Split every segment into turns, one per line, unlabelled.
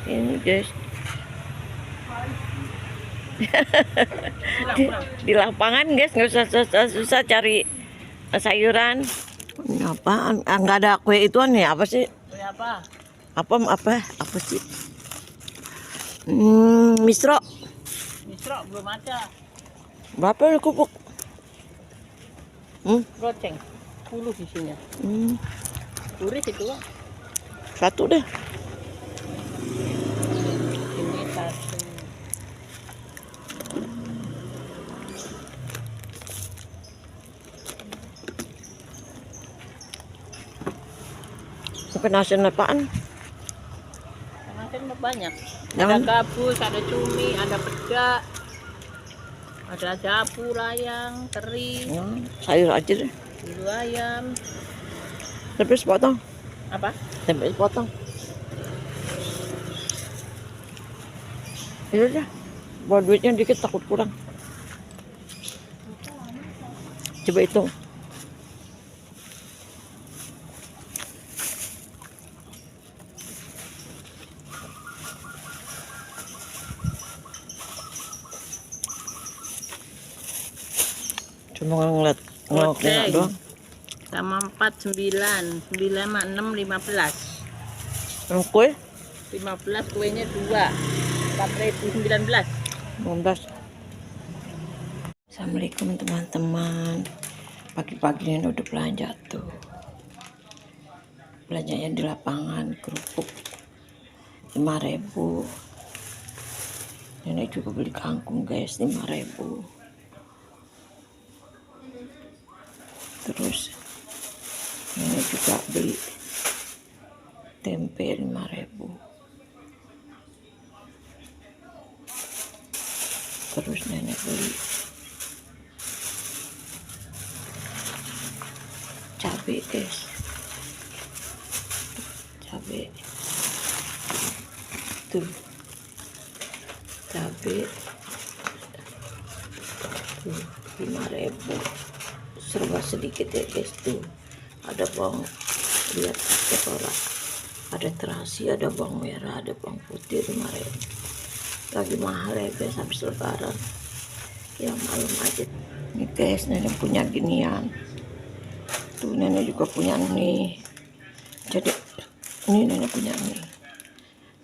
Ini guys. Di lapangan guys, nggak usah susah cari sayuran. Ini apaan? Nggak ada kue ituan ya? Apa sih?
Kue apa?
Apa sih? Misro.
Misro belum ada.
Berapa nih kupuk?
Goceng 10 isinya. Turis itu Bang.
Satu deh.
Ini satu.
Mungkin nasi apaan?
Makan banyak.
Jangan.
Ada gabus, ada cumi, ada peda, ada jabu, layang, teri,
Sayur aja deh.
bulu ayam.
Tempe sepotong.
Apa?
Tempe sepotong. Itu aja. Bawa duitnya dikit takut kurang. Coba hitung. Cuma ngeliat doang.
Sama 4, 9, 9 sama 6, 15.
Kue
15 kuenya 2. 4.019.
15. Assalamualaikum teman-teman. Pagi-pagi ini udah belanja tuh. Belanjanya di lapangan, kerupuk 5.000. Nenek juga beli kangkung guys 5.000. Terus nenek juga beli tempe 5.000. Terus nenek beli cabai guys, cabai tuh, cabai tuh 5.000. Serba sedikit ya guys tuh. Ada bawang, lihat ketolak, ada terasi, ada bawang merah, ada bawang putih 5.000. Lagi mahal ya guys habis lebaran. Ya malam aja. Ini guys nenek punya ginian. Tuh nenek juga punya nih. Jadi ini nenek punya nih.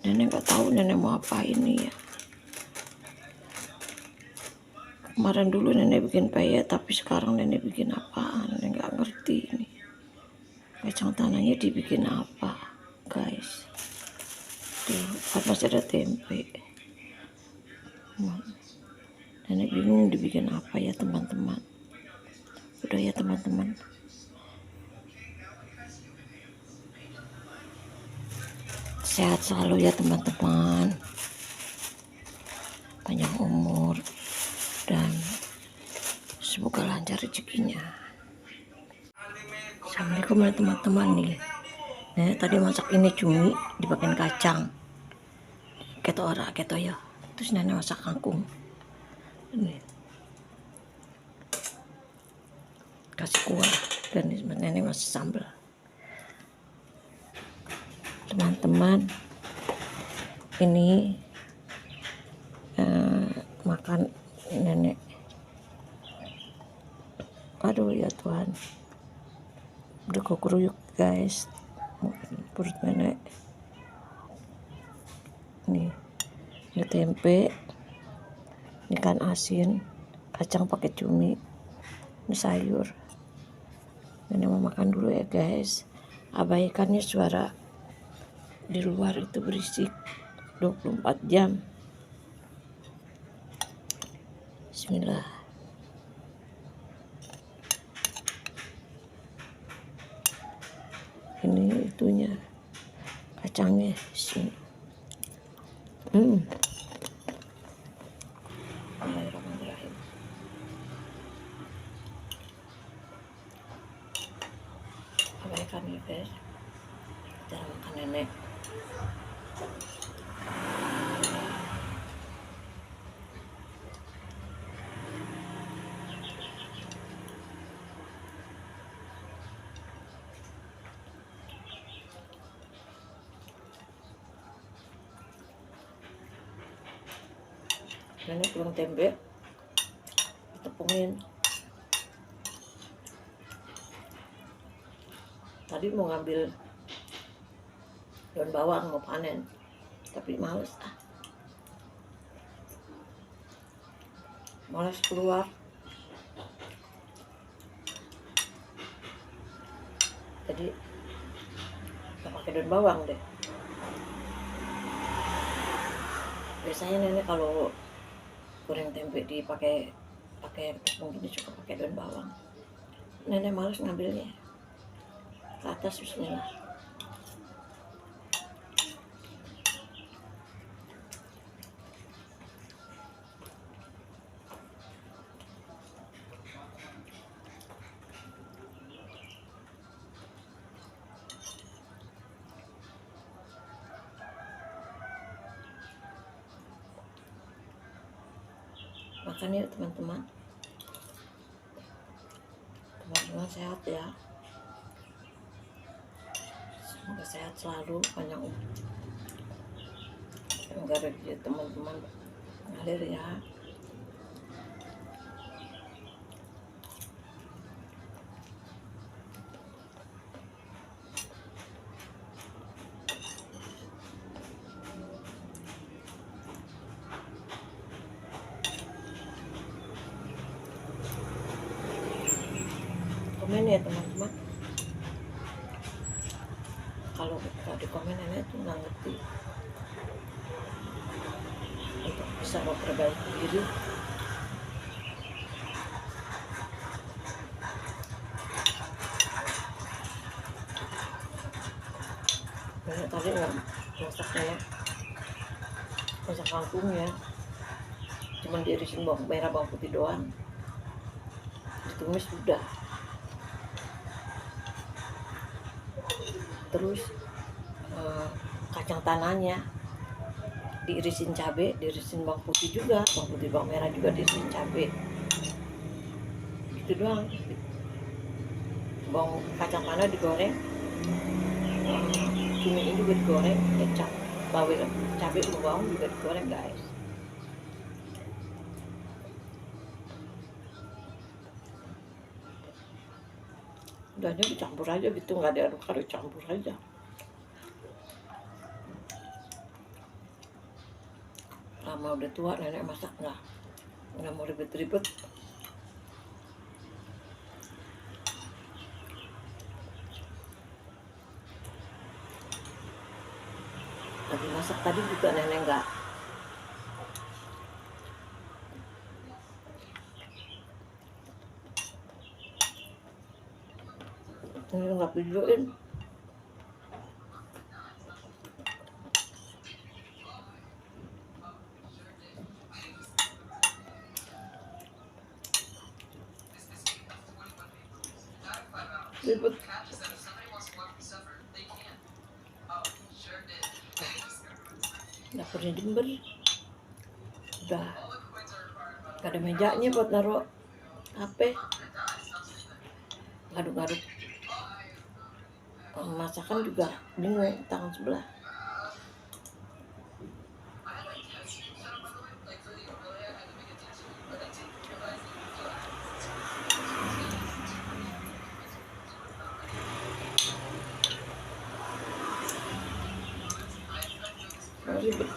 Nenek nggak tahu nenek mau apa ini ya. Kemarin dulu nenek bikin peyek, tapi sekarang nenek bikin apaan? Nenek nggak ngerti ini. Kacang tanahnya dibikin apa, guys? Tuh, kan masih ada tempe. Nenek bingung dibikin apa ya teman-teman. Udah ya teman-teman. Sehat selalu ya teman-teman. Panjang umur dan semoga lancar rezekinya. Assalamualaikum ya teman-teman nih. Nenek tadi masak ini cumi dipakein kacang. Keto ora keto ya. Terus nenek masak kangkung. Ini. Kasih kuah dan nenek masak sambal. Teman-teman, ini makan nenek. Aduh ya Tuhan, udah kekeruyuk guys perut nenek. Nih, ini tempe, ini ikan asin, kacang pakai cumi, ini sayur. Nenek mau makan dulu ya guys. Abaikannya suara di luar itu berisik 24 jam. Bismillah. Ini itunya, kacangnya sini. Bismillahirrahmanirrahim. Abaikan ya guys, cara makan nenek. Nenek belum tempe, tepungin. Tadi mau ngambil daun bawang mau panen, tapi males keluar. Jadi nggak pakai daun bawang deh. Biasanya nenek kalau goreng tempe pakai tepung gini suka pakai daun bawang. Nenek males ngambilnya. Ke atas, bismillah. Makan yuk teman-teman. Teman-teman sehat ya. Semoga sehat selalu, panjang umur. Semoga rezeki teman-teman ngalir ya. Komen ya teman-teman. Kalau di komen nenek tuh nggak ngerti untuk bisa memperbaiki diri. Nenek tadi nggak masak kangkung ya, cuman diirisin bawang merah bawang putih doang, ditumis sudah. Terus kacang tanahnya diirisin cabai, diirisin bawang putih juga, bawang putih bawang merah juga diirisin cabai, gitu doang. Bawang kacang tanah digoreng, cumi ini juga digoreng, kecap, bawang, cabai, bawang juga digoreng guys. Udahnya dicampur aja gitu, nggak diaduk-aduk, campur aja. Lama udah tua nenek masak nggak mau ribet-ribet. Lagi masak tadi juga nenek nggak videoin. Ribet. Dapurnya jember, udah gak ada mejanya buat naruh HP, ngaduk-ngaduk masakan juga bingung tangan sebelah. Ribet.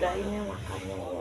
udahin ya makannya ya.